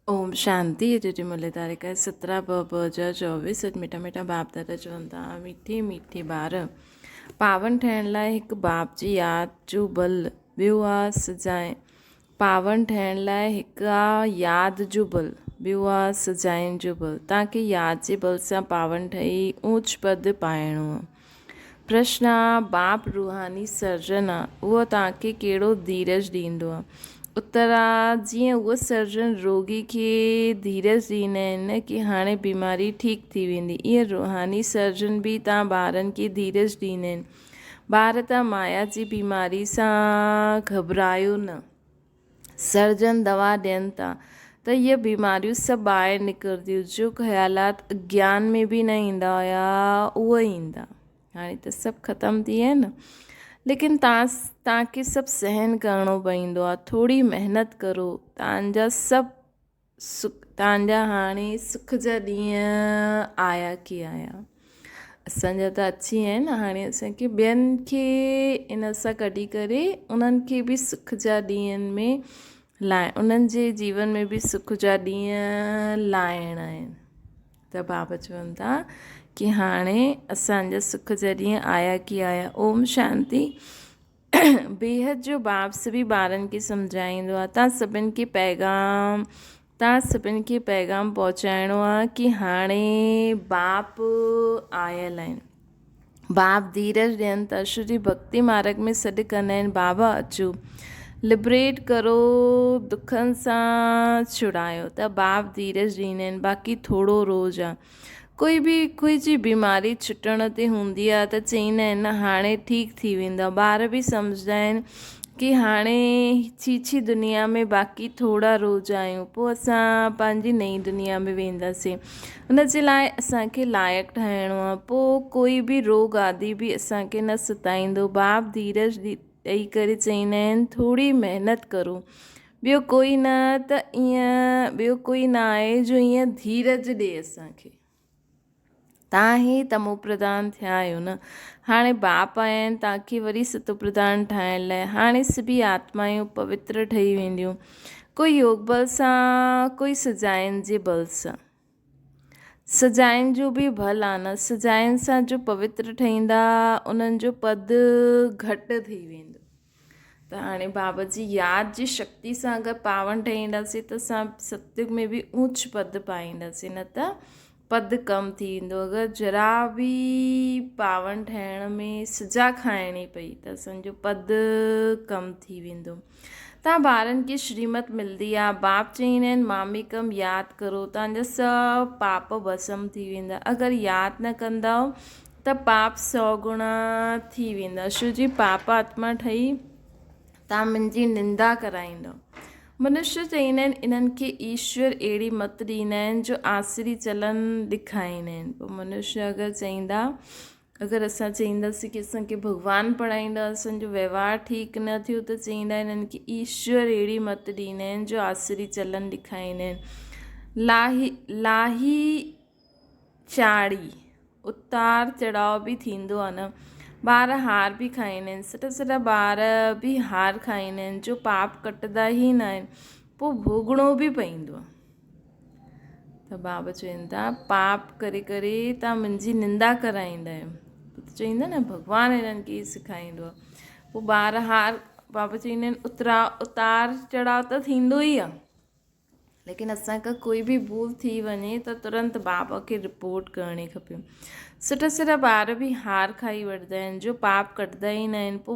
ओम शांति। टिटी मुरलीधारे का 17/ब/2024 मीठा मीठा बाप दादा चवंदा मीठे मीठे ॿार पावन ठहिण लाइ हिकु बाप जी यादि जो बल ॿियो आहे सजाए पावन ठहिण लाइ हिकु आहे यादि जो बल ॿियो आहे सजाइण जो बल। तव्हांखे यादि जे बल सां पावन ठही ऊच पद पाइणो आहे। प्रश्न आहे बाप रूहानी सर्जन आहे उहो तव्हांखे कहिड़ो धीरज ॾींदो आहे। उत्तर आहे जीअं उहो सर्जन रोगी खे धीरज ॾींदा आहिनि की हाणे बीमारी ठीकु थी वेंदी, ईअं रूहानी सर्जन बि तव्हां ॿारनि खे धीरज ॾींदा आहिनि। ॿार त माया जी बीमारी सां घबरायो न, सर्जन दवा ॾियनि था त इहे बीमारियूं सभु ॿाहिरि निकिरंदियूं। जो ख़्यालात अज्ञान में बि न ईंदा हुया उहे ईंदा, हाणे त सभु ख़तमु थी विया न। लेकिन तव्हांखे सभु सहन करिणो पवंदो आहे, थोरी महिनत करो। तव्हांजा हाणे सुख जा ॾींहं आया की आया, असांजा त अची विया आहिनि। हाणे असांखे ॿियनि खे इन सां कढी करे उन्हनि खे बि सुख जा ॾींहंनि में उन्हनि जे जीवन में बि सुख जा ॾींहं लाइणा आहिनि। त बाबा चवनि था कि हाणे असांजा सुख जा ॾींहं आया की आया। ओम शांति। बेहद जो बाप सभी ॿारनि खे सम्झाईंदो आहे। तव्हां सभिनि खे पैगाम पहुचाइणो आहे कि हाणे बाप आयल आहिनि। बाप धीरज ॾियनि था, श्री भक्ति मार्ग में सॾु कंदा आहिनि, बाबा अचो लिबरेट करो, दुखनि सां छुड़ायो। त बाप धीरज ॾींदा आहिनि। बाक़ी थोरो रोज़ आहे, कोई जी बीमारी छुटण ते हूंदी आहे त चईंदा आहिनि न हाणे ठीकु थी वेंदा। ॿार बि सम्झंदा आहिनि कि हाणे छीछी दुनिया में बाक़ी थोरा रोज़ आहियूं, पोइ असां पंहिंजी नई दुनिया में वेंदासीं। उन जे लाइ असांखे लाइक़ु ठहिणो आहे, पोइ कोई बि रोग आदि बि असांखे न सताईंदो। बाप धीरज ॾेई करे चईंदा आहिनि थोरी महिनत करो। ॿियो कोई न आहे जो ईअं धीरज ॾिए असांखे। तव्हां ई तमो प्रधान थिया आहियो न, हाणे बाप आया आहिनि तव्हांखे वरी सतो प्रधान ठाहिण लाइ। हाणे सभी आत्मायूं पवित्र ठही वेंदियूं, कोई योग बल सां, कोई सजाइण जे बल सां। सजाइण जो बि भल आहे न, सजाइण सां जो पवित्र ठहींदा उन्हनि जो पद घटि थी वेंदो। त हाणे बाबा जी यादि जी शक्ति सां अगरि पावन ठहींदासीं त असां सतयुग में बि ऊच पद पाईंदासीं, न त पद कम थी वेंदो। अगरि जरा बि पावन ठहिण में सजा खाइणी पई त असांजो पद कम थी वेंदो। तव्हां ॿारनि खे श्रीमत मिलंदी आहे, बाप चईंदा आहिनि मामिकम यादि करो, तव्हांजा सभु पाप भस्म थी वेंदा। अगरि यादि न कंदव त पाप 100 गुणा थी वेंदा। छो जी पाप आत्मा ठही तव्हां मुंहिंजी निंदा कराईंदव। मनुष्य चईंदा आहिनि इन्हनि खे ईश्वर अहिड़ी मत ॾींदा आहिनि जो आसरी चलन ॾेखारींदा आहिनि। पोइ मनुष्य अगरि असां चईंदासीं कि असांखे भॻवानु पढ़ाईंदा, असांजो व्यवहार ठीकु न थियो त चईंदा आहिनि इन्हनि खे ईश्वर अहिड़ी मत ॾींदा आहिनि जो आसरी चलन ॾेखारींदा आहिनि। लाही चाढ़ी उतार चढ़ाव बि थींदो आहे न। ॿार हार बि खाईंदा आहिनि, सटा ॿार बि हार खाईंदा आहिनि जो पाप कटंदा ई न आहिनि, पोइ भोगणो बि पवंदो आहे। त बाबा चवनि था पाप करे करे तव्हां मुंहिंजी निंदा कराईंदा आहियो। चईंदा न भॻवानु हिननि खे सेखारींदो आहे। पोइ ॿार बाबा चईंदा आहिनि उतार चढ़ाव त थींदो ई आहे, लेकिन असांखां कोई बि भूल थी वञे त तुरंत बाबा खे रिपोर्ट करणी खपे। सुठा ॿार बि हार खाई वठंदा आहिनि जो पाप कटंदा ई न आहिनि, पोइ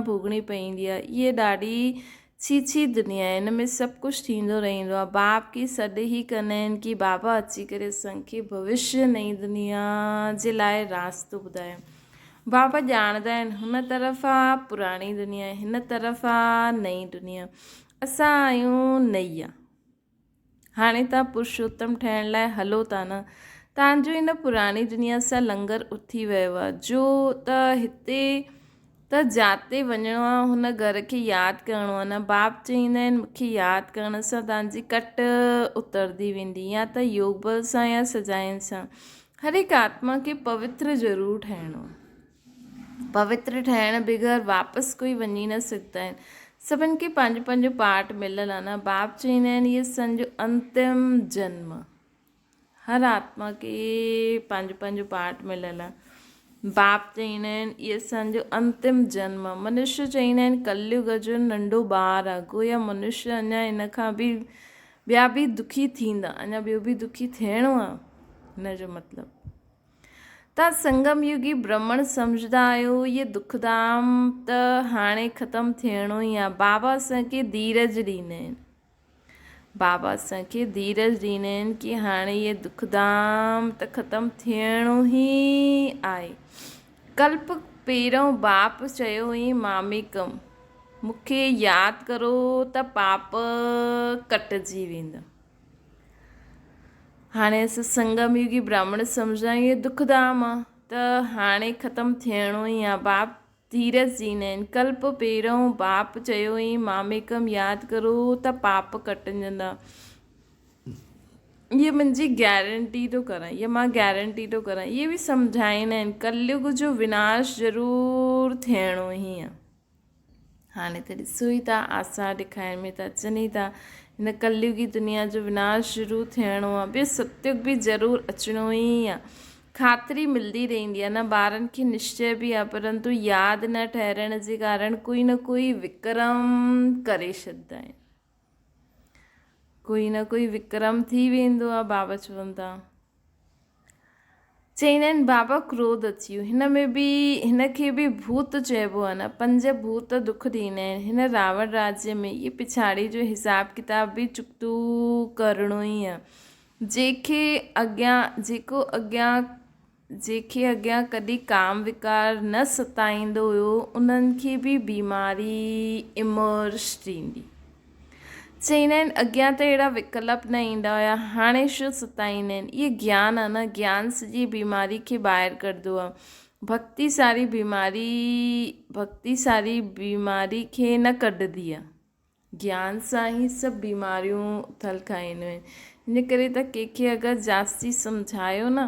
भोगणी पवंदी आहे। इहे ॾाढी छीछी दुनिया आहे, हिन में सभु कुझु थींदो रहंदो आहे। बाप खे सॾु ई कंदा आहिनि कि बाबा अची करे असांखे भविष्य नई दुनिया जे लाइ रास्तो ॿुधायो। बाबा ॼाणंदा आहिनि हुन तरफ़ आहे पुराणी दुनिया, हिन तरफ़ आहे नई दुनिया। असां आहियूं नई आहे। हाणे तव्हां पुरुषोत्तम ठहिण लाइ हलो था न, तव्हांजो हिन पुराणी दुनिया सां लंगर उथी वियो आहे। जो त हिते त जाते वञिणो आहे हुन घर खे यादि करिणो आहे न। बाप चईंदा आहिनि मूंखे यादि करण सां तव्हांजी कट उतरंदी वेंदी, या त योग बल सां या सजाइण सां। हर हिकु आत्मा खे पवित्र ज़रूरु ठहिणो आहे। पवित्र ठहिण बग़ैर वापसि कोई वञी न सघंदा आहिनि। सभिनि खे पंहिंजो पंहिंजो पार्ट मिलियल आहे न। बाप चवंदा आहिनि इहे असांजो अंतिम जन्म। हर आत्मा खे पंहिंजो पंहिंजो पार्ट मिलियल आहे। बाप चवंदा आहिनि इहे असांजो अंतिम जन्म। मनुष्य चवंदा आहिनि कलयुग जो नंढो ॿारु आहे। गोया मनुष्य अञा इन खां बि ॿिया बि दुखी थींदा, अञा ॿियो बि दुखी थियणो आहे। हिन जो मतिलबु तव्हां संगम युगी ब्रह्मण सम्झंदा आहियो इहे दुखधाम त हाणे ख़तमु थियणो ई आहे। बाबा असांखे धीरज ॾींदा आहिनि। बाबा असांखे धीरज ॾींदा आहिनि की हाणे इहे दुखधाम त ख़तमु थियणो ई आहे। कल्प पहिरियों बाप चयो हुई मामिकम, मूंखे यादि करो त पाप कटिजी वेंदा। हाणे असां संगम युगी ब्राह्मण सम्झंदा आहियूं इहे दुखधाम आहे त हाणे ख़तमु थियणो ई आहे। बाप धीरज ॾींदा आहिनि। कल्प पहिरियों बाप चयो हुई मामिकम यादि करो त पाप कटिजंदा। इहे मुंहिंजी गैरंटी थो करां, इहा मां गैरंटी थो करां। इहे बि सम्झाईंदा आहिनि कलयुग जो विनाश ज़रूरु थियणो ई आहे। हाणे त ॾिसो ई था आसार ॾेखारण में त अचनि ई था। हिन कलयुगी दुनिया जो विनाश ज़रूरु थियणो आहे। ॿियो सतयुग बि ज़रूरु अचिणो ई आहे। ख़ातिरी मिलंदी रहंदी आहे न। ॿारनि खे निश्चय बि आहे, परंतु यादि न ठहिरण जे कारण कोई न कोई विक्रम करे छॾींदा आहिनि। कोई न कोई विक्रम थी वेंदो आहे। बाबा चवनि था, चवंदा आहिनि बाबा क्रोध अची वियो। हिन में बि हिन खे बि भूत चइबो आहे न। 5 भूत दुख ॾींदा आहिनि। हिन रावण राज्य में इहे पिछाड़ी जो हिसाब किताब बि चुकतो करिणो ई आहे। जंहिंखे अॻियां कॾहिं काम विकार न सताईंदो हुयो उन्हनि खे बि बीमारी इमर्ज थींदी। चवंदा आहिनि अॻियां त अहिड़ा विकल्प न ईंदा हुया, हाणे छो सताईंदा आहिनि। इहे ज्ञान आहे न। ज्ञान सॼी बीमारी खे ॿाहिरि कढंदो आहे। भक्ति सारी बीमारी खे न कढंदी आहे। ज्ञान सां ई सभु बीमारियूं उथल खाईंदियूं आहिनि। हिन करे त कंहिंखे अगरि जास्ती सम्झायो न,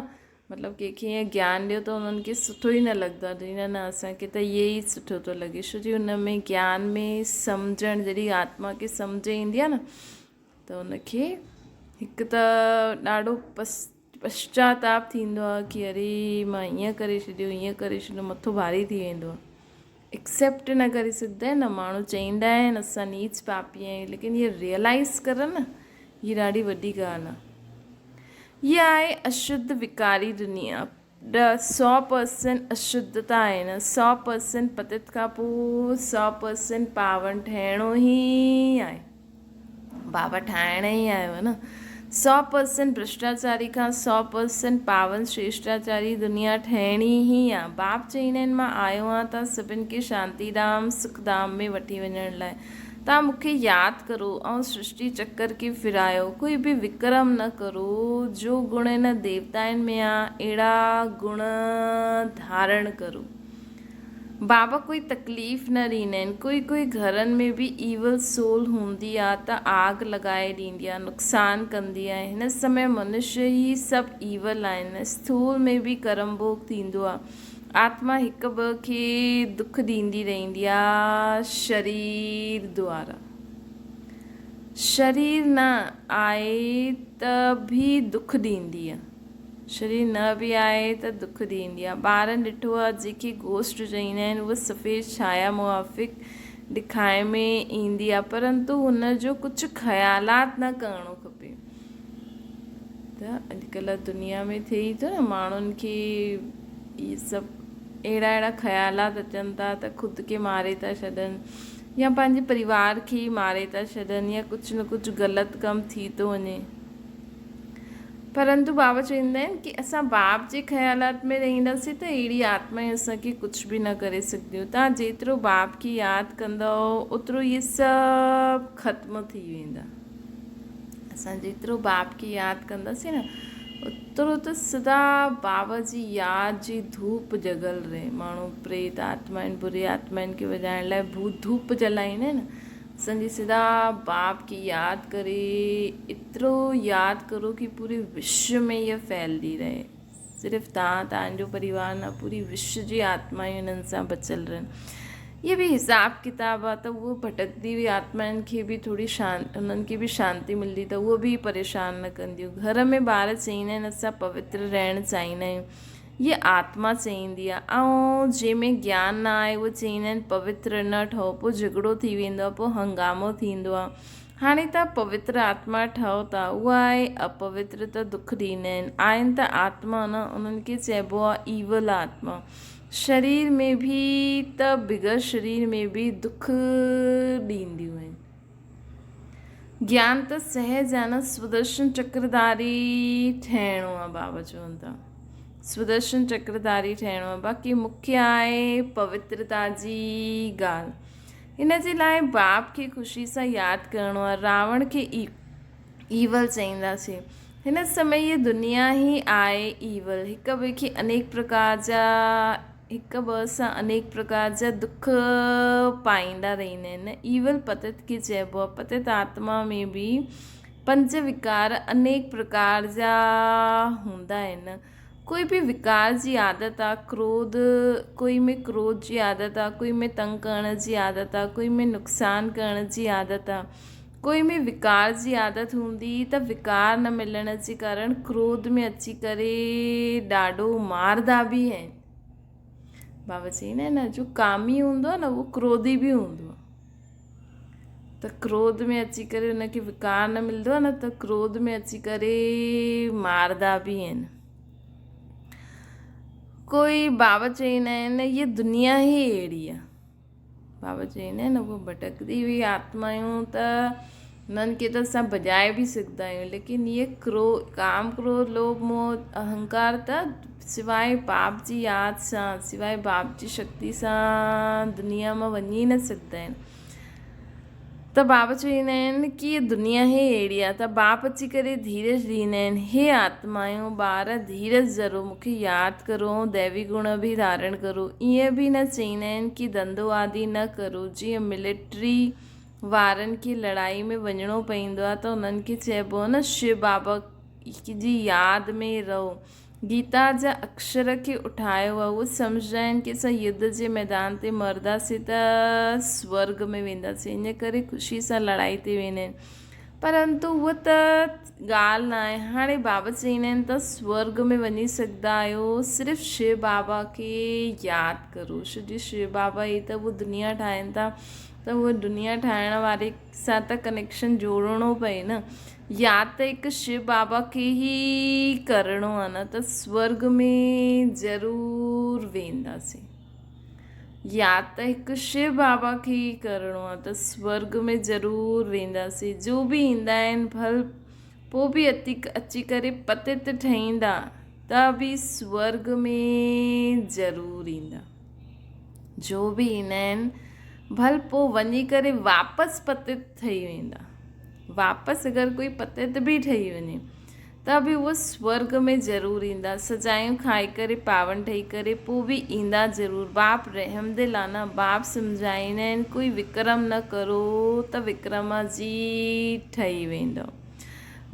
मतिलबु कंहिंखे ईअं ज्ञान ॾियो त उन्हनि खे सुठो ई न लॻंदो आहे। न न असांखे त इहे ई सुठो थो लॻे। छो जो हुन में ज्ञान में सम्झणु जॾहिं आत्मा खे सम्झ ईंदी आहे न त उनखे हिकु त ॾाढो पश्चाताप थींदो आहे की अरे मां ईअं करे छॾियो, मथो भारी थी वेंदो आहे। एक्सेप्ट न करे सघंदा आहिनि न। माण्हू चवंदा आहिनि असां नीच पापी आहियूं, लेकिन इहे रियलाइज़ करनि न, हीअ ॾाढी वॾी ॻाल्हि आहे। हीअ आहे अशुद्ध विकारी दुनिया। 100% अशुद्धता आहे न। 100% पतित खां पोइ 100% पावन ठहिणो ई आहे। बाबा ठाहिण ई आयो न। 100% भ्रष्टाचारी खां 100% पावन श्रेष्ठाचारी दुनिया ठहिणी ई आहे। बाप चवंदा आहिनि मां आयो आहियां त सभिनि खे शांतिधाम सुखधाम में वठी वञण लाइ। तव्हां मूंखे यादि करो ऐं सृष्टि चक्कर खे फिरायो। कोई बि विक्रम न करो। जो गुण हिन देवताउनि में आहे अहिड़ा गुण धारण करो। बाबा कोई तकलीफ़ न ॾींदा आहिनि। कोई घरनि में बि ईवल सोल हूंदी आहे त आग लॻाए ॾींदी आहे, नुक़सानु कंदी आहे। हिन समय मनुष्य ई सभु ईवल आहिनि। स्थूल में बि कर्म भोग थींदो आहे। आत्मा हिक ॿ खे दुख ॾींदी रहंदी आहे शरीर द्वारा। शरीर न आहे त बि दुख ॾींदी आहे। शरीर न बि आहे त दुख ॾींदी आहे। ॿारनि ॾिठो आहे जेके गोश्ट चवंदा आहिनि उहा सफ़ेद छाया मुआफ़िक ॾेखारण में ईंदी आहे, परंतु हुनजो कुझु ख़्यालात न करिणो खपे। त अॼुकल्ह दुनिया में थिए ई थो न, माण्हुनि खे इहे सभु अहिड़ा ख़्यालात अचनि था त ख़ुदि खे मारे था छॾनि या पंहिंजे परिवार खे ई मारे था छॾनि या कुझु न कुझु ग़लति कमु थी थो वञे। परंतु बाबा चवंदा आहिनि की असां बाप जे ख़्यालात में रहंदासीं त अहिड़ी आत्माएं असांखे कुझु बि न करे सघंदियूं। तव्हां जेतिरो बाप खे यादि कंदव ओतिरो इहे सभु ख़त्म थी वेंदा। असां जेतिरो बाप खे यादि कंदासीं न ओतिरो त सदा बाबा जी यादि जी धूप जॻल रहे। माण्हू प्रेत आत्मा आहिनि, बुरी आत्माउनि खे वॼाइण लाइ भूत धूप जलाईंदा आहिनि। असांजी सदा बाप खे यादि करे एतिरो यादि करो की पूरे विश्व में इहा फैलदी रहे। सिर्फ़ु तव्हांजो परिवार न, पूरी विश्व जी आत्मायूं हिननि सां बचियल रहनि। ये बि हिसाब किताब आहे त उहो भटकंदी हुई आत्माउनि खे बि थोरी उन्हनि खे बि शांती मिलंदी त उहो बि परेशान न कंदियूं। घर में ॿार चईंदा आहिनि असां पवित्र रहणु चाहींदा आहियूं, ये आत्मा चईंदी आहे। ऐं जंहिंमें ज्ञान न आहे उहे चईंदा आहिनि पवित्र न ठहो, पोइ झगड़ो थी वेंदो आहे, पोइ हंगामो थींदो आहे। हाणे तव्हां पवित्र आत्मा ठहो था, उहा आहे अपवित्र त दुख ॾींदा आहिनि त आत्मा न, उन्हनि खे चइबो आहे ईवल आत्मा। शरीर में बि त बिगर शरीर में बि दुख ॾींदियूं आहिनि। ज्ञान त सहज आहे न, सुदर्शन चक्रधारी ठहिणो आहे बाबा चवनि था, सुदर्शन चक्रधारी ठहिणो आहे। बाक़ी मुख्य आहे पवित्रता जी ॻाल्हि। हिन जे लाइ बाप खे ख़ुशी सां यादि करिणो आहे। रावण खे ईवल चईंदासीं। हिन समय ये दुनिया ई आहे ईवल, हिक ॿिए खे अनेक प्रकार जा हिक ॿ सां अनेक प्रकार जा दुख पाईंदा रहंदा आहिनि। ईवल पतित खे चइबो आहे। पतित आत्मा में बि 5 विकार अनेक प्रकार जा हूंदा आहिनि। कोई बि विकार जी आदत आहे, क्रोध, कोई में क्रोध जी आदत आहे, कोई में तंग करण जी आदत आहे, कोई में नुक़सानु करण जी आदत आहे, कोई में विकार जी आदत हूंदी त विकार न मिलण जे कारण क्रोध में अची करे ॾाढो मारदा बि आहिनि। बाबा चईंदा आहिनि न, जो कामी हूंदो आहे न उहो क्रोधी बि हूंदो आहे। त क्रोध में अची करे हुनखे विकार न मिलंदो आहे न, त क्रोध में अची करे मारदा बि आहिनि। कोई बाबा चईंदा आहिनि ये दुनिया ई अहिड़ी आहे। बाबा चईंदा आहिनि उहो भटकदी हुई आत्मायूं त उन्हनि खे त असां भॼाए बि सघंदा आहियूं, लेकिन इहे काम क्रोध लोभ मोह अहंकार त सिवाय पाप जी यादि सां, सिवाय बाप जी शक्ति सां दुनिया मां वञी न सघंदा आहिनि। त बाबा चवंदा आहिनि कि ये दुनिया ई अहिड़ी आहे। त बाप अची करे धीरज ॾींदा आहिनि, हे आत्मायूं ॿार धीरज ज़रो, मूंखे यादि करो, दैवी गुण बि धारण करो। ईअं बि न चईंदा आहिनि कि धंधो आदि न करो। जीअं मिलिट्री वारनि खे लड़ाई में वञिणो पवंदो आहे त उन्हनि खे चइबो आहे न शिव बाबा जी यादि में रहो। गीता जा अक्षर खे उठायो आहे, उहो सम्झंदा आहिनि कि असां युद्ध जे मैदान ते मरंदासीं त स्वर्ग में वेंदासीं, इन करे ख़ुशी सां लड़ाई ते वेंदा आहिनि। परंतु उहा त ॻाल्हि न आहे। हाणे बाबा चईंदा आहिनि त स्वर्ग में वञी सघंदा आहियो, सिर्फ़ु शिव बाबा खे यादि करो। छोजी शिव बाबा ई त उहा दुनिया ठाहिनि था, त उहा दुनिया ठाहिण वारे सां त कनेक्शन जोड़णो पए न। या त हिकु शिव बाबा खे ई करिणो आहे न, त स्वर्ग में ज़रूरु वेंदासीं। या त हिकु शिव बाबा खे ई करिणो आहे त स्वर्ग में ज़रूरु वेंदासीं। जो बि ईंदा आहिनि भल पोइ बि अची करे पतित ठहींदा त बि स्वर्ग में ज़रूरु ईंदा। जो बि ईंदा आहिनि भल पोइ वञी करे वापसि पतित ठही वेंदा। वापसि अगरि कोई पतित बि ठही वञे त बि उहो स्वर्ग में ज़रूरु ईंदा। सजायूं खाई करे पावन ठही करे पोइ बि ईंदा ज़रूरु। बाप रहमदिल आहे न, बाप सम्झाईंदा आहिनि कोई विक्रम न करो त विक्रमाजीत ठही वेंदो।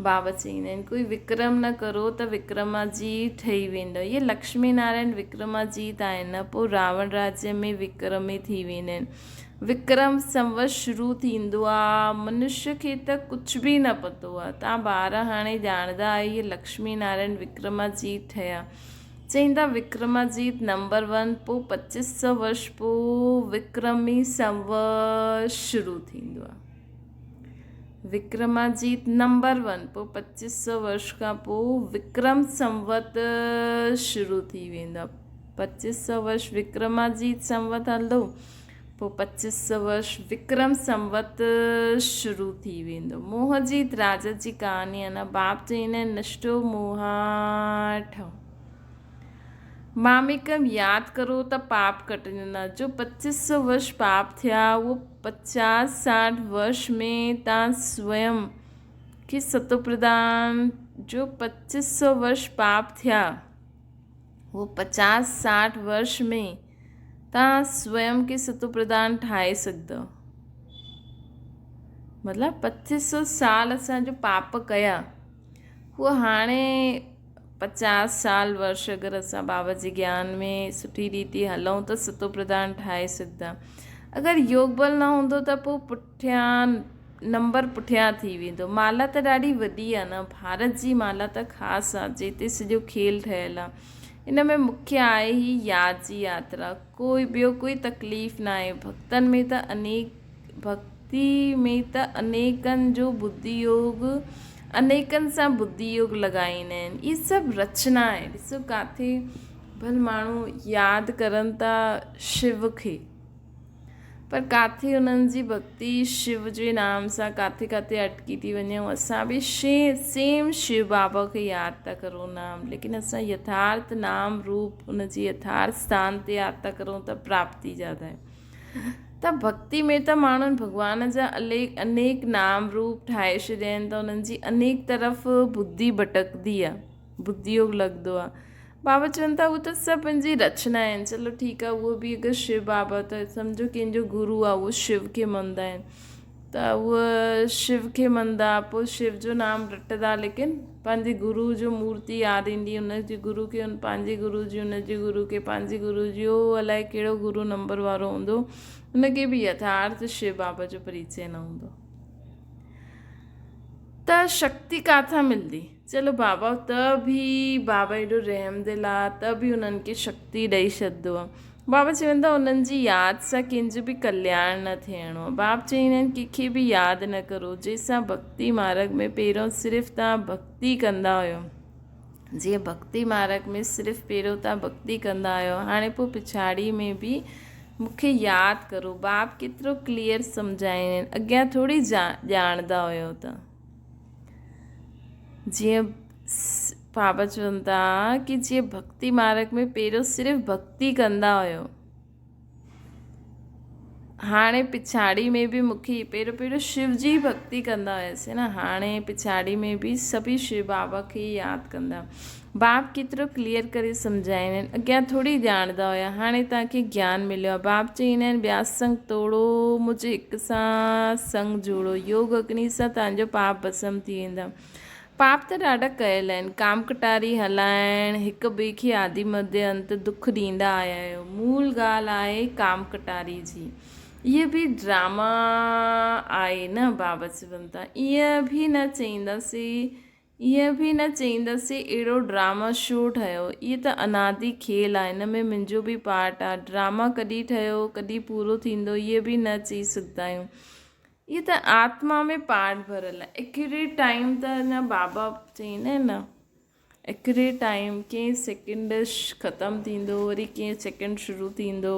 बाबा चईंदा आहिनि कोई विक्रम न करो त विक्रमाजीत ठही वेंदो। इहे लक्ष्मी नारायण विक्रमाजीत आहिनि न, पोइ रावण राज्य में विक्रमी थी वेंदा आहिनि। विक्रम संवत शुरू थींदो आहे, मनुष्य खे त कुझु बि न पतो आहे। तव्हां ॿार हाणे ॼाणंदा आहियो इहे लक्ष्मी नारायण विक्रमाजीत ठहिया। चईंदा विक्रमाजीत नंबर 1, पोइ 2500 वर्ष पोइ विक्रमी संवत शुरू थींदो आहे। विक्रमाजीत नंबर 1, पोइ 2500 वर्ष खां पोइ विक्रम संवत शुरू थी वेंदो आहे। 2500 वर्ष विक्रमाजीत संवत हलंदो, पोइ 2500 वर्ष विक्रम संवत शुरू थी वेंदो। मोहजीत राजा जी कहानी आहे न, बाप चईंदा आहिनि नष्टो मोहाठ। मामिकम यादि करो त पाप कटंदा। जो 2500 वर्ष पाप थिया उहो 50-60 वर्ष में तव्हां स्वयं खे सतो प्रदान। जो 2500 वर्ष पाप थिया उहो 50-60 वर्ष में तव्हां स्वयं खे सतो प्रदान ठाहे सघंदव। मतिलबु 2500 साल असांजो पाप कया, उहो हाणे 50 साल अगरि असां बाबा जे ज्ञान में सुठी रीति हलूं त सतो प्रदान ठाहे सघंदा। अगरि योग बल न हूंदो त पोइ पुठियां नंबर पुठियां थी वेंदो। माला त ॾाढी वॾी आहे न, भारत जी माला त ख़ासि आहे, जिते सॼो खेल ठहियलु आहे। इन में मुख्य आहे ई यादि जी यात्रा, कोई ॿियो कोई तकलीफ़ न आहे। भक्तनि में त भक्ति में त अनेकनि जो बुद्धि योग, अनेकनि सां बुद्धि योग लॻाईंदा आहिनि। इहे सभु रचना आहे। ॾिसो किथे भल माण्हू यादि करनि था शिव खे, पर किथे उन्हनि जी भक्ति शिव जे नाम सां किथे किथे अटकी थी वञे। असां बि सेम शिव बाबा खे यादि था करूं नाम, लेकिन असां यथार्थ नाम रूप उनजी यथार्थ स्थान ते यादि था करूं त प्राप्ति ज़्यादा आहे। त भक्ति में त माण्हुनि भॻवान जा अनेक नाम रूप ठाहे छॾिया आहिनि, त उन्हनि जी अनेक तरफ़ बुद्धि भटकंदी आहे, बुद्धि योग लॻंदो आहे। बाबा चवनि था उहो त सभु पंहिंजी रचना आहिनि। चलो ठीकु आहे, उहो बि अगरि शिव बाबा त सम्झो कंहिंजो गुरू आहे, उहो शिव खे मञंदा आहिनि, त उहा शिव खे मञंदा, पोइ शिव जो नाम रटंदा, लेकिन पंहिंजे गुरू जो मूर्ति यादि ईंदी, उनजे गुरू खे पंहिंजे गुरू जी, उनजे गुरू खे पंहिंजे गुरू जी, उहो अलाए कहिड़ो गुरू नंबर वारो हूंदो, उनखे बि यथार्थ शिव बाबा जो परिचय न हूंदो। त शक्ति किथां मिलंदी? चलो बाबा त बि बाबा एॾो रहम दिल आहे, त बि उन्हनि खे शक्ति ॾेई छॾंदो आहे। बाबा चवनि था उन्हनि जी यादि सां कंहिंजो बि कल्याण न थियणो आहे। बाबा चवंदा आहिनि कंहिंखे बि यादि न करो, जंहिंसां भक्ति मार्ग में पहिरियों सिर्फ़ु तव्हां भक्ति कंदा हुयो, जीअं भक्ति मार्ग में सिर्फ़ु पहिरियों तव्हां भक्ति कंदा आहियो, हाणे पोइ पिछाड़ी में बि मूंखे यादि करो। बाप केतिरो क्लियर सम्झाईंदा आहिनि, अॻियां थोरी ॼाणंदा हुयो त। जीअं बाबा चवनि था कि जीअं भक्ति मार्ग में पहिरियों सिर्फ़ु भक्ति कंदा हुयो, हाणे पिछाड़ी में बि मूंखे पहिरियों शिव जी भक्ति कंदा हुआसीं न, हाणे पिछाड़ी में बि सभी शिव बाबा खे यादि कंदा। बाप केतिरो क्लियर करे सम्झाईंदा आहिनि, अॻियां थोरी ॼाणंदा हुया, हाणे तव्हांखे ज्ञान मिलियो आहे। बाप चवंदा आहिनि ॿिया संग तोड़ो, मुंहिंजे हिक सां संग जोड़ो, योग अग्नि सां तव्हांजो पाप भस्म थी वेंदा। पाप त ॾाढा कयल आहिनि, काम कटारी हलाइण, हिक ॿिए खे आदि मध्य अंत दुख ॾींदा आया आहियो। मूल ॻाल्हि आहे काम कटारी जी, इहे बि ड्रामा आहे न। बाबा चवनि था ईअं बि न चईंदासीं अहिड़ो ड्रामा छो ठहियो, इहे त अनादि खेल आहे, हिन में मुंहिंजो बि पार्ट आहे। ड्रामा कॾहिं ठहियो, कॾहिं पूरो थींदो, इहे बि न चई सघंदा आहियूं। इहे त आत्मा में पार्ट भरियलु आहे। एक्यूरेट टाइम त अञा बाबा चईंदा आहिनि न, एक्यूरेट टाइम कंहिं सेकेंड ख़तमु थींदो, वरी कंहिं सेकेंड शुरू थींदो,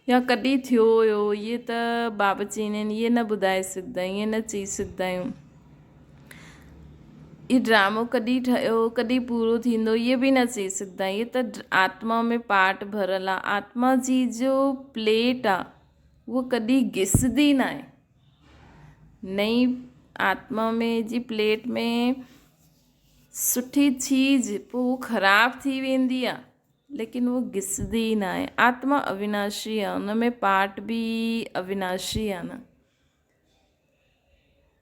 या कॾहिं थियो हुयो, इहे त बाबा चईंदा आहिनि इहे न ॿुधाए सघंदा, ईअं न चई सघंदा आहियूं। इहो ड्रामो कॾहिं ठहियो, कॾहिं पूरो थींदो, इहे बि न चई सघंदा। इहे त आत्मा में पार्ट भरियलु आहे। आत्मा जी जो प्लेट आहे उहो कॾहिं घिसंदी न आहे। नई आत्मा में जी प्लेट में सुठी चीज़ पोइ उहो ख़राबु थी वेंदी आहे, लेकिन उहो घिसंदी न आहे। आत्मा अविनाशी आहे, उन में पार्ट बि अविनाशी आहे न।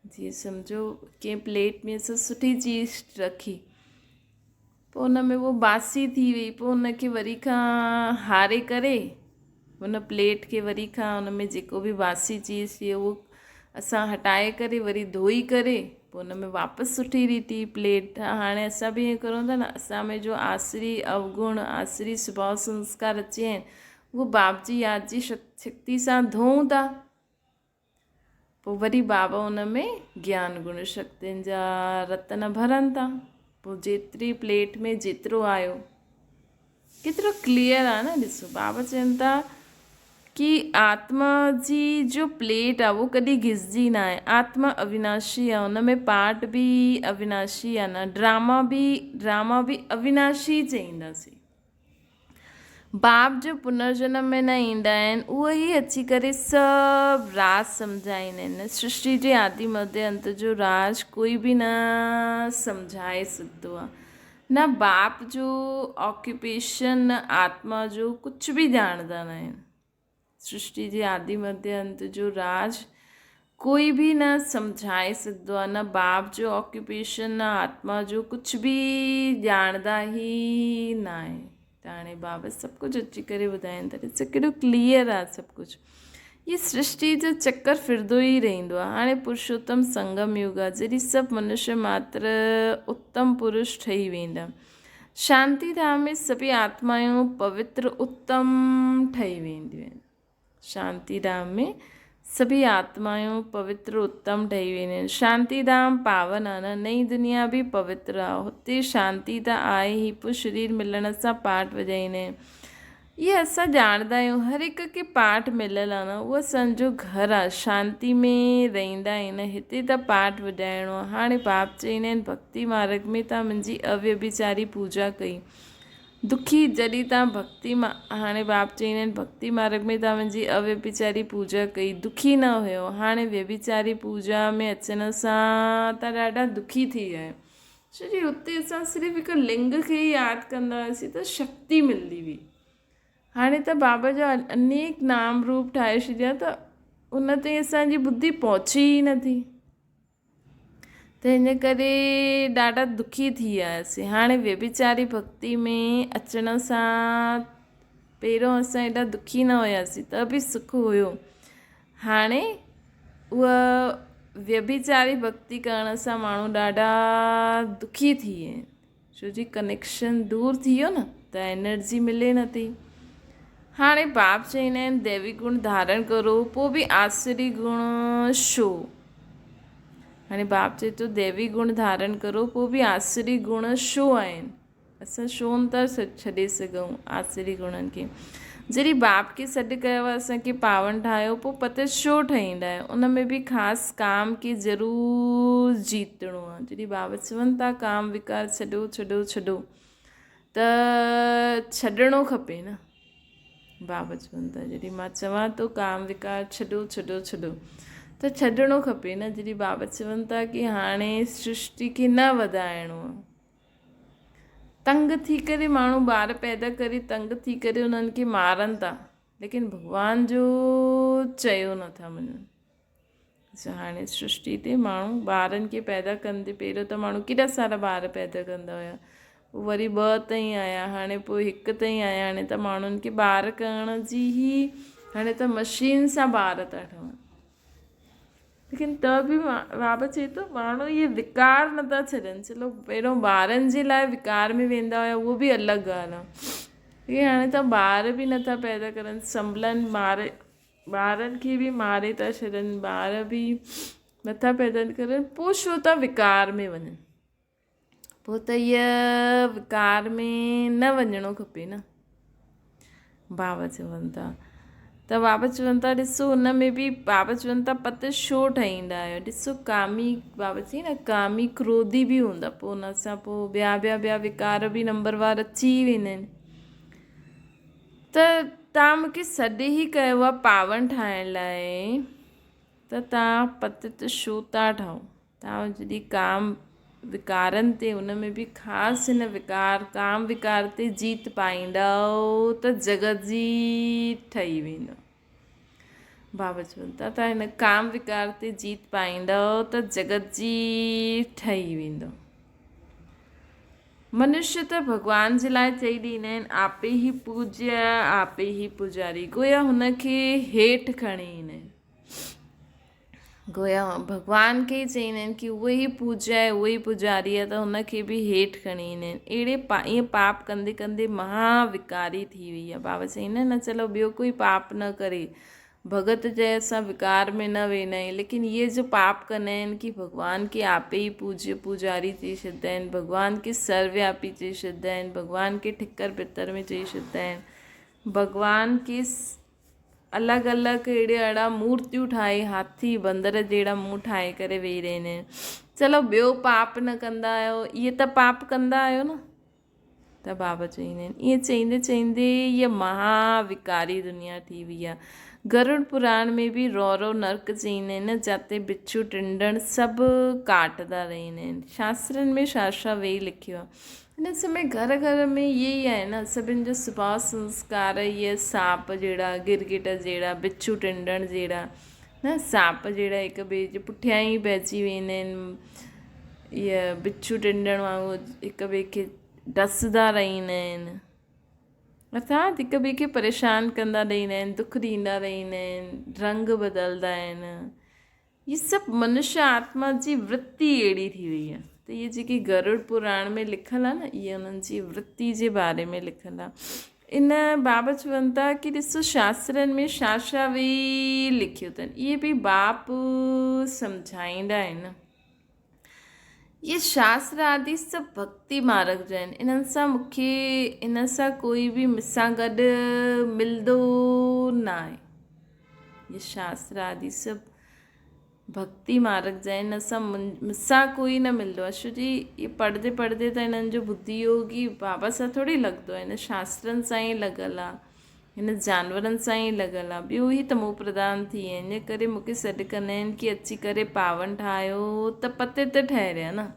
जीअं सम्झो कंहिं प्लेट में असां सुठी चीज़ रखी, पोइ उन में उहो बासी थी वई, पोइ उनखे वरी खां हारे करे हुन प्लेट खे वरी खां उन में जेको बि बासी चीज़ थी उहो असां हटाए करे वरी धोई करे पोइ उन में वापसि सुठी रीति प्लेट। हाणे असां बि ईअं करूं था न, असां में जो आसरी अवगुण, आसरी स्वभाव संस्कार अची विया आहिनि, उहो बाप जी यादि जी शक्ति सां धोऊं था, पोइ वरी बाबा हुन में ज्ञान गुण शक्तियुनि जा रतन भरनि था। पोइ जेतिरी प्लेट में जेतिरो आयो, केतिरो क्लियर आहे न। ॾिसो बाबा चवनि था कि आत्मा जी जो प्लेट आहे उहो कॾहिं घिसजी न आहे। आत्मा अविनाशी आहे, हुन में पार्ट बि अविनाशी आहे न। ड्रामा बि अविनाशी चईंदासीं। बाप जो पुनर्जन्म में न ईंदा आहिनि, उहे ई अची करे सभु राज सम्झाईंदा आहिनि। सृष्टि जे आदि मध्य अंत जो राज कोई बि न सम्झाए सघंदो आहे, न बाप जो ऑक्यूपेशन, न आत्मा जो कुझु बि ॼाणंदा न आहिनि। सृष्टि जे आदि मध्य अंत जो राज कोई बि न सम्झाए सघंदो आहे, न बाप जो ऑक्यूपेशन, न आत्मा जो कुझु बि ॼाणंदा ई न आहे। त हाणे बाबा सभु कुझु अची करे ॿुधाइनि था, ॾिसो केॾो क्लियर आहे सभु कुझु। ये सृष्टि जो चक्कर फिरंदो ई रहंदो आहे। हाणे पुरुषोत्तम संगम युग आहे जॾहिं सभु मनुष्य मात्र उत्तम पुरुष ठही वेंदा। शांति धाम में सभी आत्मायूं पवित्र उत्तम ठही वेंदियूं आहिनि। शांति धाम में सभी आत्मायूं पवित्र उत्तम ठही वेंदियूं आहिनि। शांति धाम पावन आहे न, नई दुनिया बि पवित्र आहे। हुते शांति त आहे ई, पोइ शरीर मिलण सां पाठ वॼाईंदा आहिनि। इहे असां ॼाणदा आहियूं, हर हिक खे पाठ मिलियलु आहे न, उहो असांजो घरु आहे। शांति में रहंदा आहिनि, हिते त पाठ वॼाइणो आहे। हाणे बाप चवंदा आहिनि भक्ति मार्ग में तव्हां मुंहिंजी अव्यभिचारी पूजा कई। दुखी जॾहिं तव्हां हाणे बाप चवंदा आहिनि भक्ति मार्ग में तव्हां मुंहिंजी अव्यभिचारी पूजा कई, दुखी न हुयो। हाणे व्यभिचारी पूजा में अचण सां तव्हां ॾाढा दुखी थी विया आहियो। छो जी हुते असां सिर्फ़ु हिकु लिंग खे ई यादि कंदा हुआसीं त शक्ति मिलंदी हुई। हाणे त बाबा जा अनेक नाम रूप ठाहे छॾिया त उन ते असांजी बुद्धि पहुचे ई नथी, त हिन करे ॾाढा दुखी थी वियासीं। हाणे व्यभिचारी भक्ति में अचण सां पहिरियों असां एॾा दुखी न हुयासीं त बि सुख हुयो। हाणे उहा व्यभिचारी भक्ति करण सां माण्हू ॾाढा दुखी थी विया आहिनि। छो जी कनेक्शन दूर थी वियो न, त एनर्जी मिले नथी। हाणे बाप चवंदा आहिनि दैवी गुण धारण करो, पोइ बि आसुरी गुण छो? हाणे बाप चए थो दैवी गुण धारण करो, पोइ बि आसुरी गुण छो आहिनि? असां छो नथा छॾे सघूं आसुरी गुणनि खे? जॾहिं बाप खे सॾु कयो आहे असांखे पावन ठाहियो, पोइ पते छो ठहींदा आहियो? उन में बि ख़ासि काम खे ज़रूरु जीतणो आहे। जॾहिं बाबा चवनि था काम विकार छॾो छॾो छॾो, त छॾणो खपे न। बाबा चवनि था जॾहिं मां चवां थो काम विकार छॾो छॾो छॾो, त छॾणो खपे न। जॾहिं बाबा चवनि था की हाणे सृष्टि खे न वधाइणो आहे, तंग थी करे माण्हू ॿार पैदा करे तंग थी करे उन्हनि खे मारनि था, लेकिन भॻवान जो चयो नथा मञनि। हाणे सृष्टि ते माण्हू ॿारनि खे पैदा कंदे, पहिरियों त माण्हू केॾा सारा ॿार पैदा कंदा हुया, वरी 2 ताईं आया, हाणे पोइ 1 ताईं आया। हाणे त माण्हुनि खे ॿार करण जी ई हाणे त मशीन सां ॿार था ठहनि। लेकिन त बि बाबा चए थो माण्हू इहे विकार नथा छॾनि। चलो पहिरियों ॿारनि जे लाइ विकार में वेंदा हुया, उहो बि अलॻि ॻाल्हि आहे। इहे हाणे त ॿार बि नथा पैदा करनि, संभलनि, ॿारनि खे बि मारे था छॾनि, ॿार बि नथा पैदा करनि, पोइ छो था विकार में वञनि? पोइ त इहा विकार में न वञिणो खपे न। बाबा चवनि था त बाबा चवनि था ॾिसो हुन में बि बाबा चवनि था पत छो ठाहींदा आहियो? ॾिसो कामी, बाबा चई न कामी क्रोधी बि हूंदा, पोइ हुन सां पोइ ॿिया विकार बि नंबरवार अची वेंदा आहिनि। त तव्हां मूंखे सॾु ई कयो आहे पावन ठाहिण लाइ, त तव्हां पत त छो था ठाहो? तव्हां जॾहिं काम विकारनि ते, उन में बि ख़ासि हिन काम विकार ते जीत पाईंदव त जगत जी ठही वेंदो। बाबा चवनि था त हिन काम विकार ते जीत पाईंदव त जगत जी ठही वेंदो। मनुष्य त भॻवान जे लाइ चई ॾींदा आहिनि आपे ई पूज्य आपे ई पुजारी, गोया हुनखे हेठि खणी ईंदा आहिनि। गोया भॻवान खे ई चईंदा आहिनि की उहो ई पूजा आहे, उहो ई पुजारी आहे, त हुनखे बि हेठि खणी ईंदा आहिनि। ईअं पाप कंदे कंदे महाविकारी थी वई आहे। बाबा चईंदा आहिनि न चलो ॿियो कोई पाप न करे, भगत चए असां विकार में न वेंदा आहियूं, लेकिन इहे जो पाप कंदा आहिनि की भॻवान खे आपे ई पूज्य पुजारी चई छॾंदा आहिनि, भॻवान खे सर्वव्यापी चई छॾंदा आहिनि, भॻवान खे ठिकर पितर में चई छॾंदा आहिनि, भॻवान खे अलॻि अलॻि अहिड़ा मूर्तियूं ठाहे, हाथी बंदर जहिड़ा मुंहुं ठाहे करे वेही रहंदा आहिनि। चलो ॿियो पाप न कंदा आहियो, इहे त पाप कंदा आहियो न। त बाबा चईंदा आहिनि ईअं चईंदे चईंदे इहा महाविकारी दुनिया थी वई आहे। गरुड़ पुराण में बि रौरो नर्क चईंदा आहिनि, जिते बिच्छू टिंडण सभु काटंदा रहंदा आहिनि। शास्त्रनि में छा छा वेही लिखियो आहे। हिन समय घर घर में इहे ई आहे न, सभिनि जो सुभाउ संस्कार इहे सांप जहिड़ा, गिरगिट जहिड़ा, बिच्छू टिंडण जहिड़ा न, सांप जहिड़ा हिक ॿिए जे पुठियां ई पइजी वेंदा आहिनि। इहे बिच्छू टिंडण वांगुरु हिक ॿिए खे डसंदा रहंदा आहिनि। अर्थात हिक ॿिए खे परेशान कंदा रहंदा आहिनि, दुख ॾींदा रहंदा आहिनि, रंग बदिलंदा आहिनि। ये सभु मनुष्य आत्मा जी वृत्ति अहिड़ी थी वई आहे। त इहे जेकी गरुड़ पुराण में लिखियलु आहे न, इहे उन्हनि जी वृत्ति जे बारे में लिखियलु आहे। इन बाबा चवनि था कि ॾिसो शास्त्रनि में छा छा वेई लिखियो अथनि, इहे बि बाप सम्झाईंदा आहिनि। ये शास्त्र आदि सभु भक्ति मार्ग जा आहिनि। इन्हनि सां मूंखे इन सां कोई बि मूंसां गॾु मिलंदो न आहे। ये शास्त्र आदि सभु भक्ति मार्ग जा आहिनि, मूंसां कोई न मिलंदो आहे। छो जी ये पढ़ंदे पढ़ंदे त हिननि जो बुद्धि योग ई बाबा सां थोरी लॻंदो आहे, हिन शास्त्रनि सां ई लॻल आहे, हिन जानवरनि सां ई लॻल आहे। ॿियो ई तमो प्रधान थी विया आहिनि, इन करे मूंखे सॾु कंदा आहिनि कि अची करे पावन ठाहियो त पते ते ठहरिया न।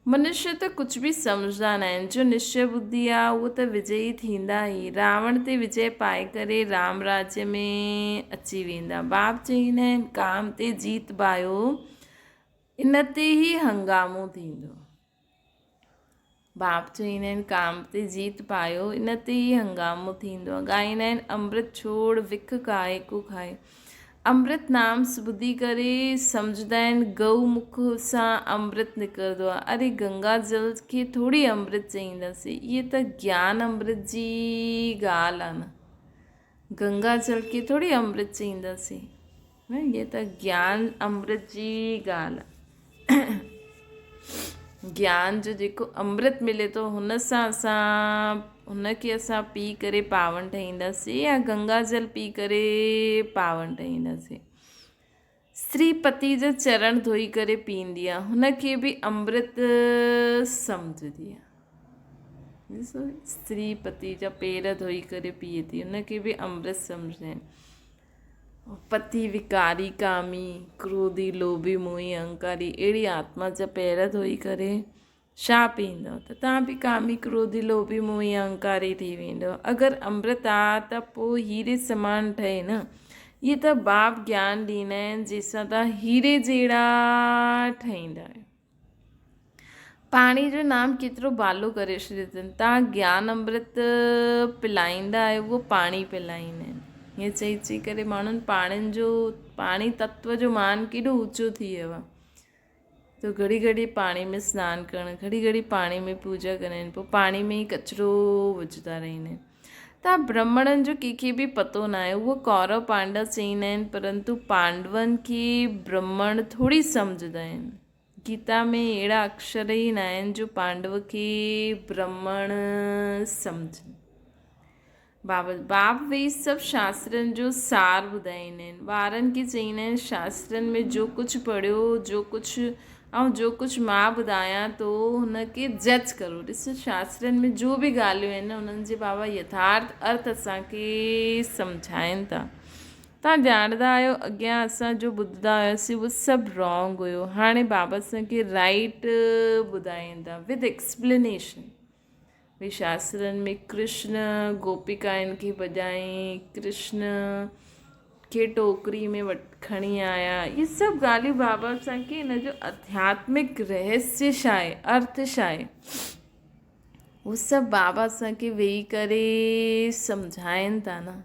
मनुष्य त कुझु बि सम्झंदा न आहिनि। जो निश्चय बुद्धि आहे उहो त विजयी थींदा ई, रावण ते विजय पाए करे राम राज्य में अची वेंदा। बाप चईंदा आहिनि काम ते जीत पायो, इन ते ई हंगामो थींदो। बाप चईंदा आहिनि काम ते जीत पायो, इन ते ई हंगामो थींदो। ॻाईंदा आहिनि अमृत छोड़ विख काहे को खाए। अमृत नाम ॿुधी करे सम्झंदा आहिनि गऊ मुख सां अमृत निकिरंदो आहे। अरे गंगा जल खे थोरी अमृत चईंदासीं, इहे त ज्ञान अमृत जी ॻाल्हि आहे न। गंगा जल खे थोरी अमृत चईंदासीं, इहे त ज्ञान अमृत जी ॻाल्हि आहे। ज्ञान जो जेको अमृत मिले थो हुन सां हुनखे असां पी करे पावन ठहींदासीं, या गंगा जल पी करे पावन ठहींदासीं। स्त्री पति जा चरण धोई करे पींदी आहे, हुनखे बि अमृत सम्झंदी आहे। ॾिसो स्त्री पति जा पेर धोई करे पीए थी, हुनखे बि अमृत सम्झंदा आहिनि। पति विकारी कामी क्रोधी लोभी मोही अहंकारी, अहिड़ी आत्मा जा पेर धोई करे छा पींदव? त तव्हां बि कामी क्रोधी लोभी मोही अहंकारी थी वेंदव। अगरि अमृत आहे त पोइ हीरे समान ठहे न। इहे त बाप ज्ञान ॾींदा आहिनि जंहिंसां तव्हां हीरे जहिड़ा ठहींदा आहियो। पाणी जो नाम केतिरो बालो करे छॾियो अथनि। तव्हां ज्ञान अमृत पिलाईंदा आहियो, उहो पाणी पिलाईंदा आहिनि। हीअं चई चई करे माण्हुनि पाणी तत्व जो मान केॾो ऊचो थी वियो आहे। तो घड़ी घड़ी पाणी में सनानु करणु, घड़ी घड़ी पाणी में पूजा कंदा आहिनि, पोइ पाणी में ई कचिरो विझंदा रहंदा आहिनि। त ब्राह्मणनि जो कंहिंखे बि पतो न आहे, उहो कौरव पांडव चईंदा आहिनि, परंतु पांडवनि खे ब्राह्मण थोरी सम्झंदा आहिनि। गीता में अहिड़ा अक्षर ई न आहिनि जो पांडव खे ब्राह्मण सम्झनि। बाप वेई सभु शास्त्रनि जो सार ॿुधाईंदा आहिनि। ॿारनि खे चईंदा आहिनि शास्त्रनि में जो कुझु पढ़ियो, जो कुझु मां ॿुधायां थो हुनखे जज करो। ॾिसो शास्त्रनि में जो बि ॻाल्हियूं आहिनि उन्हनि जे बाबा यथार्थ अर्थ असांखे सम्झाइनि था। तव्हां ॼाणंदा आहियो अॻियां असां जो ॿुधंदा हुआसीं उहो सभु रॉन्ग हुयो। हाणे बाबा असांखे राइट ॿुधाइनि था विद एक्सप्लेनेशन। भई शास्त्रनि में कृष्ण गोपिकाउनि खे बजाई, कृष्ण खे टोकरी में खणी आया, इहे सभु ॻाल्हियूं बाबा असांखे हिन जो आध्यात्मिक रहस्य छा आहे, अर्थ छा आहे, उहो सभु बाबा असांखे वेही करे सम्झाइनि था न।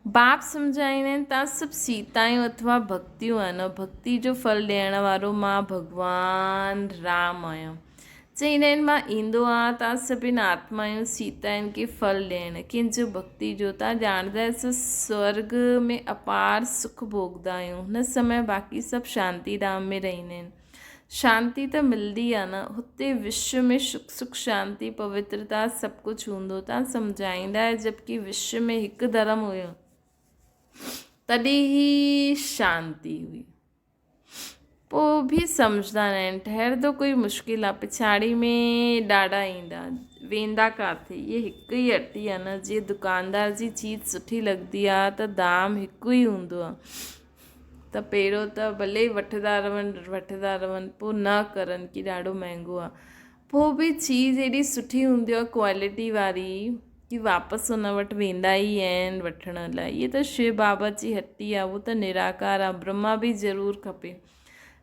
बाप सम्झाईंदा आहिनि तव्हां सभु सीतायूं अथवा भक्तियूं आहिनि। भक्ति जो फल ॾियण वारो मां भॻवानु राम आहियां। चईंदा आहिनि मां ईंदो आहियां तव्हां सभिनि आत्मायूं सीता आहिनि की फल ॾियणु कंहिंजो भक्ति जो। तव्हां ॼाणंदा आहियो स्वर्ग में अपार सुख भोगंदा आहियूं, हुन समय बाक़ी सभु शांति धाम में रहंदा आहिनि। शांति त मिलंदी आहे न, हुते विश्व में सुख शांति पवित्रता सभु कुझु हूंदो। तव्हां सम्झाईंदा आहियो जबकि विश्व में हिकु धर्म हुयो तॾहिं ई शांति हुई। पोइ बि सम्झंदा न आहिनि। ठहिरंदो कोई मुश्किल आहे, पिछाड़ी में ॾाढा ईंदा, वेंदा किथे? इहे हिकु ई अटी आहे न। जीअं दुकानदार जी चीज़ सुठी लॻंदी आहे त दाम हिकु ई हूंदो आहे, त पहिरियों त भले वठंदा रहनि पोइ न करनि की ॾाढो महांगो आहे। पोइ बि चीज़ एॾी सुठी हूंदी आहे क्वालिटी वारी कि वापसि हुन वटि वेंदा ई आहिनि वठण लाइ। इहे त शिव बाबा जी हट्टी आहे, उहो त निराकार आहे। ब्रह्मा बि ज़रूरु खपे।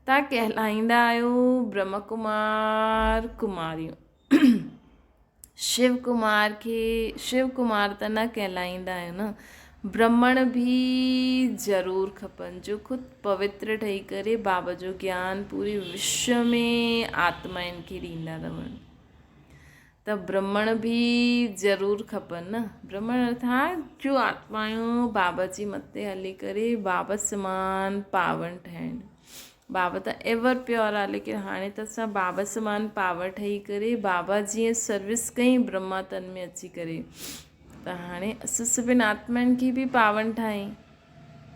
तव्हां कहलाईंदा आहियो ब्रह्म कुमार कुमारियूं। शिव कुमार त न कहलाईंदा आहियूं न, ब्राह्मण बि ज़रूरु खपनि जो ख़ुदि पवित्र ठही करे बाबा जो ज्ञान पूरे विश्व में आत्माउनि खे ॾींदा रहनि। त ब्राह्मण बि ज़रूरु खपनि न। ब्राह्मण अर्थात जो आत्माऊं बाबा जी मथे हली करे बाबा समान पावन ठहिनि। बाबा त एवर प्योर आहे, लेकिन हाणे त असां बाबा समान पावर ठही करे बाबा जीअं सर्विस कई ब्रह्मा तन में अची करे, त हाणे असां सभिनि आत्माउनि खे बि पावन ठाहियूं।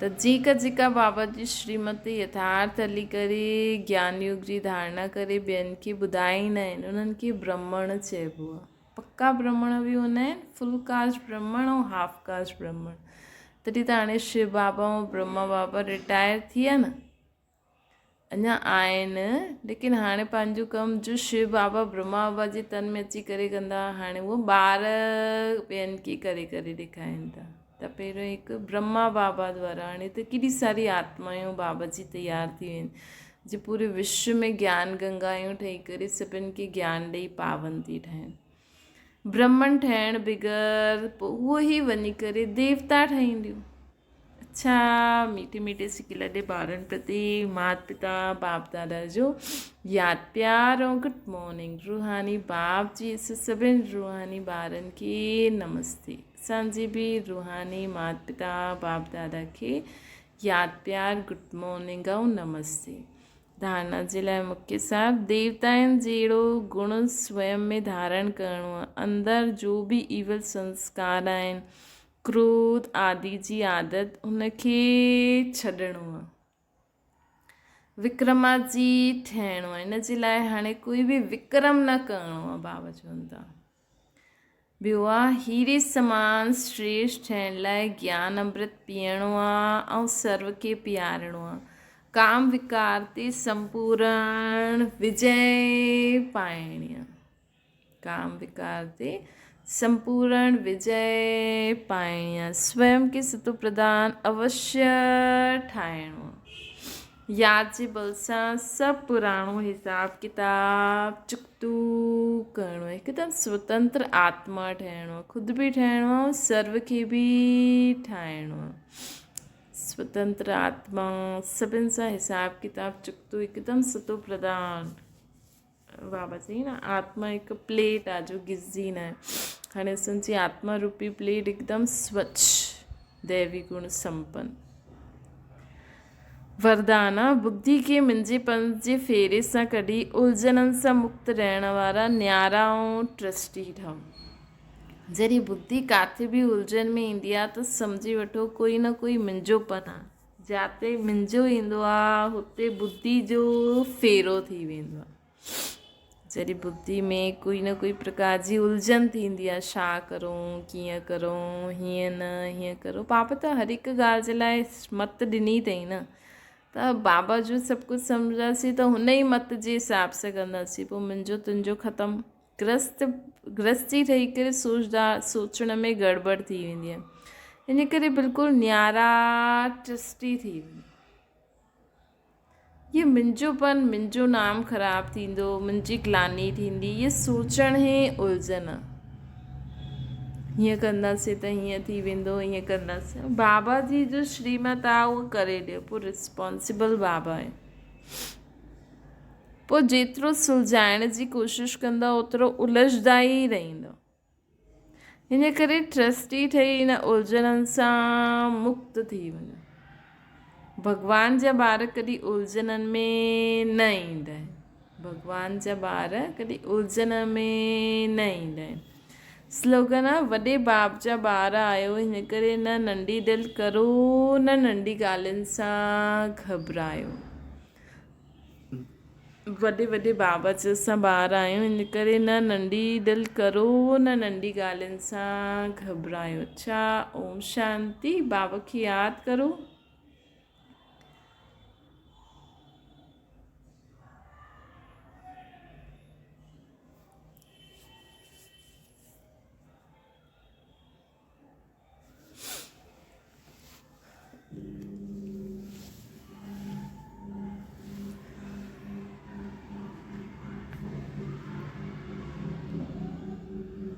त जेका बाबा जी श्रीमत यथार्थ हली करे ज्ञान युग जी धारणा करे ॿियनि खे ॿुधाईंदा आहिनि, उन्हनि खे ब्राह्मण चइबो आहे। पक्का ब्राह्मण बि हूंदा आहिनि, फुल कास्ट ब्राह्मण ऐं हाफ कास्ट ब्राह्मण। तॾहिं त हाणे शिव बाबा ऐं ब्रह्मा बाबा रिटायर थी विया न, अञा आहिनि, लेकिन हाणे पंहिंजो कमु जो शिव बाबा ब्रह्मा बाबा जे तन में अची करे कंदा, हाणे उहो ॿार ॿियनि खे करे ॾेखारीनि था। त पहिरियों हिकु ब्रह्मा बाबा द्वारा, हाणे त केॾी सारी आत्माऊं बाबा जी तयारु थी वियूं आहिनि जो पूरे विश्व में ज्ञान गंगायूं ठही करे सभिनि खे ज्ञान ॾेई पावन थी ठाहिनि। ब्राह्मण ठहिण बग़ैर पोइ उहो ई वञी करे देवता ठहींदियूं। अच्छा, मीठे मीठे सिकी लॾे ॿारनि प्रति माता पिता बाप दादा जो यादि प्यार ऐं गुड मॉर्निंग। रूहानी बाप जी सभिनि रूहानी ॿारनि खे नमस्ते। असांजी बि रूहानी माता पिता बाप दादा खे यादि प्यार गुड मॉर्निंग ऐं नमस्ते। धारणा जे लाइ मुख्य सार, देवताउनि जहिड़ो गुण स्वयं में धारण करिणो आहे। अंदरि जो बि ईवल संस्कार आहिनि, क्रोध आदि जी आदत, हुनखे छॾिणो आहे। विक्रमाजीत ठहिणो आहे, हिन जे लाइ हाणे कोई बि विक्रम न करिणो आहे, बाबा चवनि था। ॿियो आहे, हीरे समान श्रेष्ठ थियण लाइ ज्ञान अमृत पीअणो आहे ऐं सर्व खे पीआरणो आहे। काम विकार ते संपूर्ण विजय पाइणी आहे। काम विकार ते संपूर्ण विजय पाइणी आहे। स्वयं खे सतो प्रधान अवश्य ठाहिणो आहे। यादि जे बल सां सभु पुराणो हिसाब किताब चुकतू करिणो आहे। हिकदमि स्वतंत्र आत्मा ठहिणो आहे, ख़ुदि बि ठहिणो आहे, सर्व खे बि ठाहिणो आहे। स्वतंत्र आत्मा, सभिनि सां हिसाब किताब चुकतू, हिकदमि सतो प्रधान। बाबा चई न, आत्मा हिकु प्लेट आहे जो घिसिजी न आहे। हाणे असांजी आत्मा रूपी प्लेट हिकदमि स्वच्छ, दैवी गुण संपन्न। वरदान, बुद्धि खे मुंहिंजेपन जे फेरे सां कढी उलझननि सां मुक्त रहण वारा न्यारा ऐं ट्रस्टी ठहो। जॾहिं बुद्धि किथे बि उलझन में ईंदी आहे त सम्झी वठो कोई न कोई मुंहिंजोपन आहे। जिते मुंहिंजो ईंदो आहे हुते बुद्धि जो फेरो थी वेंदो आहे। जॾहिं बुद्धि में कोई न कोई प्रकार जी उलझन थींदी आहे, छा करूं, कीअं करूं, हीअं न हीअं करो। बाबा त हर हिकु ॻाल्हि जे लाइ मत ॾिनी अथई न, त बाबा जो सभु कुझु सम्झासीं त हुन ई मत जे हिसाब सां कंदासीं। पोइ मुंहिंजो तुंहिंजो ख़तमु, गृहस्थी ठही करे सोचण में गड़बड़ थी वेंदी आहे। इन करे बिल्कुलु न्यारा ट्रस्टी थी वेंदी। ये मुंहिंजोपन, मुंहिंजो नाम ख़राबु थींदो, मुंहिंजी ग्लानी थींदी, ये सोचण ई उलझन आहे। हीअं कंदासीं त हीअं थी वेंदो, हीअं कंदासीं। बाबा जी जो श्रीमत आहे उहो करे ॾियो, पोइ रिस्पॉन्सिबल बाबा आहे। पोइ जेतिरो सुलझाइण जी कोशिशि कंदा ओतिरो उलझंदा ई रहंदा। हिन करे ट्रस्टी ठही हिन उलझननि सां मुक्त थी वञो। भॻवान जा ॿार कॾहिं उलझननि में न ईंदा आहिनि। भॻवान जा ॿार कॾहिं उलझन में न ईंदा आहिनि। स्लोगन आहे, वॾे बाप जा ॿार आहियो, हिन करे न नंढी दिलि करो, न नंढी ॻाल्हियुनि सां घबरायो। वॾे बाबा जा असां ॿार आहियूं, हिन करे न नंढी दिलि करो, न नंढी ॻाल्हियुनि सां घबरायो। अच्छा, ओम शांति। बाबा खे यादि करो।